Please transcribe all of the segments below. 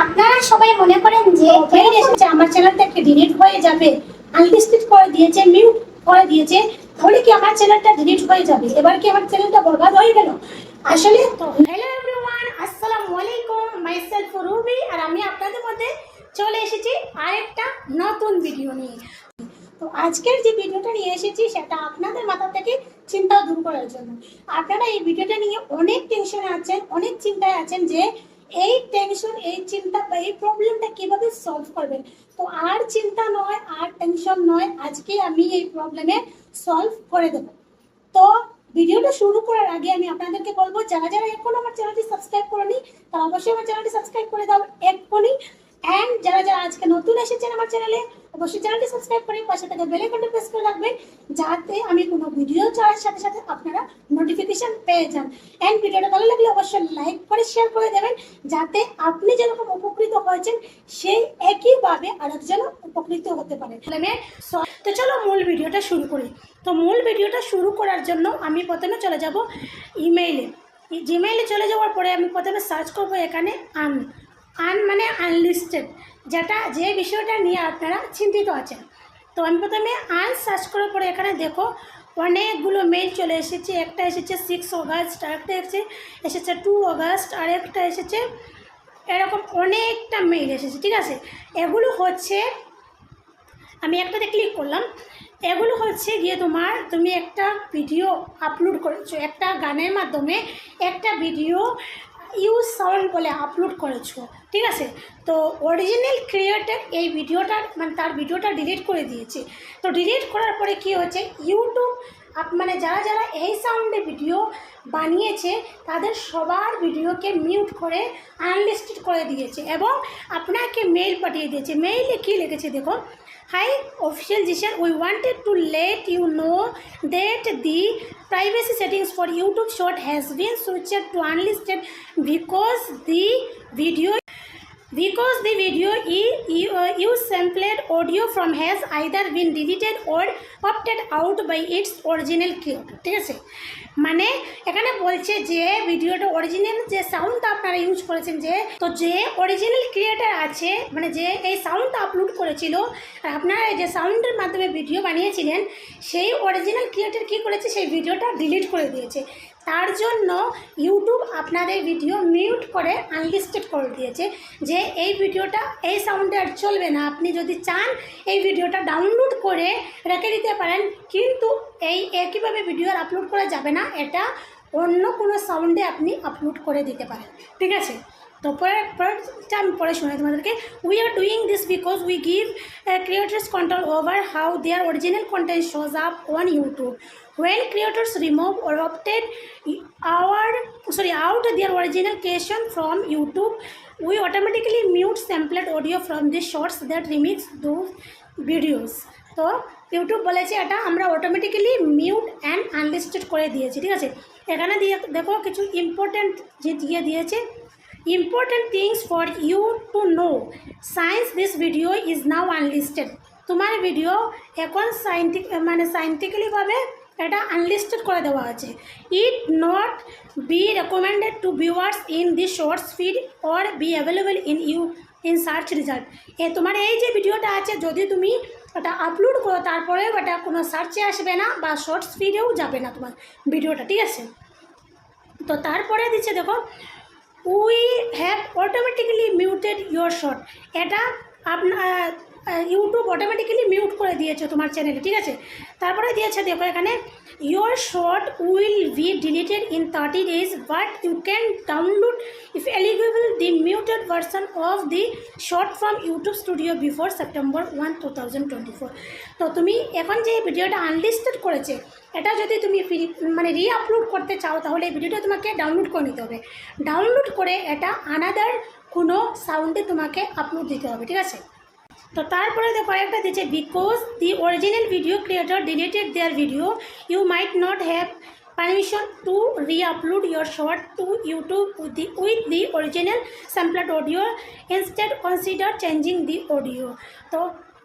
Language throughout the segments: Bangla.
আপনারা সবাই মনে করেন যে মেইল এসেছে আমার চ্যানেলটা একটু ডিলিট হয়ে যাবে, আনলিস্টেড করে দিয়েছে, মিউট করে দিয়েছে, তাহলে কি আমার চ্যানেলটা ডিলিট হয়ে যাবে? এবার কি আমার চ্যানেলটা বরবাদ হয়ে গেল? আসলে তো হ্যালো এভরিওয়ান, আসসালামু আলাইকুম, মাইসেলফ রুবি, আর আমি আপনাদের মধ্যে চলে এসেছি আরেকটা নতুন ভিডিও নিয়ে। তো আজকের যে ভিডিওটা নিয়ে এসেছি সেটা আপনাদের মাথা থেকে চিন্তা দূর করার জন্য। আপনারা এই ভিডিওটা নিয়ে অনেক টেনশনে আছেন, অনেক চিন্তায় আছেন যে এই টেনশন, এই চিন্তা বা এই প্রবলেমটা কিভাবে সলভ করবেন। তো আর চিন্তা নয়, আর টেনশন নয়, আজকে আমি এই প্রবলেমের সলভ করে দেব। তো ভিডিওটা শুরু করার আগে আমি আপনাদেরকে বলবো, যারা যারা এখন আমার চ্যানেলটি সাবস্ক্রাইব করেনি তারা অবশ্যই আমার চ্যানেলটি সাবস্ক্রাইব করে দাও এক্ষুনি। অ্যান্ড যারা যারা আজকে নতুন এসেছেন আমার চ্যানেলে, অবশ্যই চ্যানেলটি সাবস্ক্রাইব করে পাশে থাকা বেল আইকনটি প্রেস করে রাখবেন, যাতে আমি কোনো ভিডিও ছাড়ার সাথে সাথে আপনারা নোটিফিকেশন পেয়ে যান। অ্যান্ড ভিডিওটা ভালো লাগলে অবশ্যই লাইক করে শেয়ার করে দেবেন, যাতে আপনি যেরকম উপকৃত হয়েছেন সেই একইভাবে আরেকজন উপকৃত হতে পারে। তো চলো মূল ভিডিওটা শুরু করি। তো মূল ভিডিওটা শুরু করার জন্য আমি প্রথমে চলে যাব ইমেইলে। জিমেইলে চলে যাওয়ার পরে আমি প্রথমে সার্চ করব এখানে মানে আনলিস্টেড, যে বিষয়টা নিয়ে আপনারা চিন্তিত আছেন। তো আমি প্রথমে সার্চ করার পরে এখানে দেখো অনেকগুলো মেইল চলে এসেছে। একটা এসেছে 6 অগাস্ট, আরেকটা এসেছে 2 অগাস্ট, আর একটা এসেছে, এরকম অনেকটা মেইল এসেছে। ঠিক আছে, এগুলো হচ্ছে, আমি একটাতে ক্লিক করলাম, এগুলো হচ্ছে গিয়ে তুমি একটা ভিডিও আপলোড করেছো, একটা গানের মাধ্যমে একটা ভিডিও ইউজ সাউন্ড বলে আপলোড করেছো। ঠিক আছে, তো অরিজিনাল ক্রিয়েটর এই ভিডিওটার তার ভিডিওটা ডিলিট করে দিয়েছে। তো ডিলিট করার পরে কি হচ্ছে, ইউটিউব যারা যারা এই সাউন্ডে ভিডিও বানিয়েছে তাদের সবার ভিডিওকে মিউট করে আনলিস্টেড করে দিয়েছে এবং আপনাকে মেইল পাঠিয়ে দিয়েছে। মেইলে কী লিখেছে দেখো, Hi official Jishan, we wanted to let you know that the privacy settings for YouTube short has been switched to unlisted because the video you sampled audio from has either been deleted or opted out by its original creator। ঠিক আছে, মানে এখানে বলছে যে ভিডিওটা অরিজিনাল যে সাউন্ডটা আপনারা ইউজ করেছেন, যে অরিজিনাল ক্রিয়েটার আছে, যে এই সাউন্ডটা আপলোড করেছিল আর আপনারা যে সাউন্ডের মাধ্যমে ভিডিও বানিয়েছিলেন, সেই অরিজিনাল ক্রিয়েটার কী করেছে, সেই ভিডিওটা ডিলিট করে দিয়েছে। তার জন্য ইউটিউব আপনাদের ভিডিও মিউট করে আনলিস্টেড করে দিয়েছে, যে এই ভিডিওটা এই সাউন্ডে আর চলবে না। আপনি যদি চান এই ভিডিওটা ডাউনলোড করে রেখে দিতে পারেন, কিন্তু এই একইভাবে ভিডিও আর আপলোড করা যাবে না, এটা অন্য কোনো সাউন্ডে আপনি আপলোড করে দিতে পারেন। ঠিক আছে, তো পরেরটা আমি পরে শোনাই তোমাদেরকে। We are doing this because we give creators control over how their original content shows up on YouTube. When creators remove or opted out their original creation from YouTube, we automatically mute sampled audio from the shorts that remix those videos. তো ইউটিউব বলেছে এটা আমরা অটোমেটিক্যালি মিউট অ্যান্ড আনলিস্টেড করে দিয়েছি। ঠিক আছে, এখানে দেখো কিছু ইম্পর্টেন্ট যে দিয়েছে, important things for you to know since this video is now unlisted। তোমার ভিডিও এখন সাইন্টিফিক্যালিভাবে এটা আনলিস্টেড করে দেওয়া আছে। It not be recommended to viewers in the shorts feed or be available in search result. তোমার এই যে ভিডিওটা আছে, যদি তুমি ওটা আপলোড করো তারপরেও এটা কোনো সার্চে আসবে না বা শর্টস ফিডেও যাবে না তোমার ভিডিওটা। ঠিক আছে, তো তারপরে দিচ্ছে দেখো, we have automatically muted your short. এটা আপনার ইউটিউব অটোমেটিক্যালি মিউট করে দিয়েছে তোমার চ্যানেলে। ঠিক আছে, তারপরে দিয়েছে দেখো এখানে, your short will be deleted in 30 days but you can download if eligible the muted version of the short from YouTube studio before September 1, 2024। তো তুমি এখন যে ভিডিওটা আনলিস্টেড করেছে, এটা যদি তুমি রি-আপলোড করতে চাও তাহলে এই ভিডিওটা তোমাকে ডাউনলোড করে নিতে হবে। ডাউনলোড করে এটা আনাদার কোনো সাউন্ডে তোমাকে আপলোড দিতে হবে। ঠিক আছে, তো তারপরে দেখো একটা দিচ্ছে, because the original video creator deleted their video you might not have permission to re-upload your short to YouTube with the original sampled audio, instead consider changing the audio. তো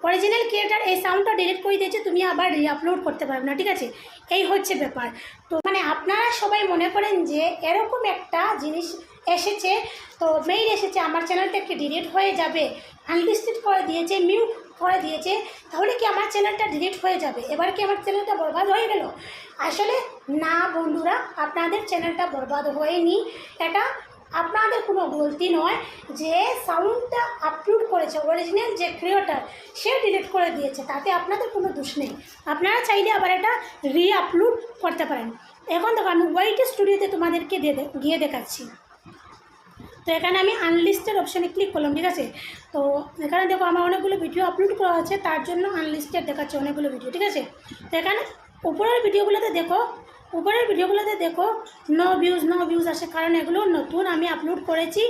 অরিজিনাল ক্রিয়েটার এই সাউন্ডটা ডিলিট করে দিয়েছে, তুমি আবার রি-আপলোড করতে পারবে না। ঠিক আছে, এই হচ্ছে ব্যাপার। তো আপনারা সবাই মনে করেন যে এরকম একটা জিনিস এসেছে, তো মেইল এসেছে আমার চ্যানেলটা একটি ডিলিট হয়ে যাবে, আনলিস্টেড করে দিয়েছে, মিউট করে দিয়েছে, তাহলে কি আমার চ্যানেলটা ডিলিট হয়ে যাবে? এবার কি আমার চ্যানেলটা বরবাদ হয়ে গেল? আসলে না বন্ধুরা, আপনাদের চ্যানেলটা বরবাদ হয়নি। এটা আপনাদের কোনো গলতি নয় যে সাউন্ডটা আপলোড করেছে অরিজিনাল যে ক্রিয়েটর সে ডিলিট করে দিয়েছে, তাতে আপনাদের কোনো দোষ নেই। আপনারা চাইলে আবার এটা আপলোড করতে পারেন। এখন দেখো আমি ওয়াইটি স্টুডিওতে তোমাদেরকে গিয়ে দেখাচ্ছি। তো এখানে আমি আনলিস্টেড অপশানে ক্লিক করলাম, ঠিক আছে। তো এখানে দেখো আমার অনেকগুলো ভিডিও আপলোড করা আছে, তার জন্য আনলিস্টেড দেখাচ্ছে অনেকগুলো ভিডিও, ঠিক আছে। তো এখানে উপরের ভিডিওগুলোতে দেখো নো ভিউজ আসে, কারণ এগুলো নতুন আমি আপলোড করেছি,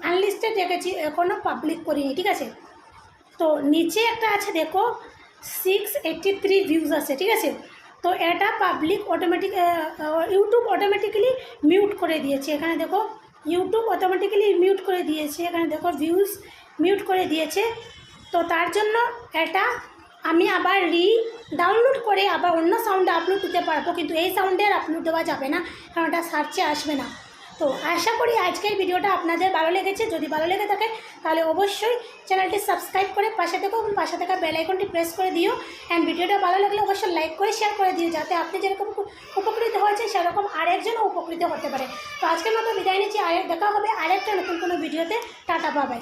আনলিস্টেড রেখেছি, এখনও পাবলিক করিনি, ঠিক আছে। তো নিচে একটা আছে দেখো 683 ভিউজ আছে, ঠিক আছে। তো এটা public automatic, YouTube automatically mute করে দিয়েছে। এখানে দেখো ইউটিউব অটোমেটিক্যালি মিউট করে দিয়েছে, এখানে দেখো ভিউজ মিউট করে দিয়েছে। তো তার জন্য এটা আমি আবার ডাউনলোড করে আবার অন্য সাউন্ডে আপলোড দিতে পারবো, কিন্তু এই সাউন্ডে আর আপলোড দেওয়া যাবে না, কারণ এটা সার্চে আসবে না। তো আশা করি আজকের ভিডিওটা আপনাদের ভালো লেগেছে। যদি ভালো লেগে থাকে তাহলে অবশ্যই চ্যানেলটি সাবস্ক্রাইব করে পাশে থেকো এবং পাশে থাকা বেল আইকনটি প্রেস করে দিও। অ্যান্ড ভিডিওটা ভালো লাগলে অবশ্যই লাইক করে শেয়ার করে দিও, যাতে আপনি যেরকম উপকৃত হয়েছে সেরকম আরেকজনও উপকৃত হতে পারে। তো আজকের মতো বিদায় নিচ্ছি, দেখা হবে আরেকটা নতুন কোনো ভিডিওতে। Tata, bye bye.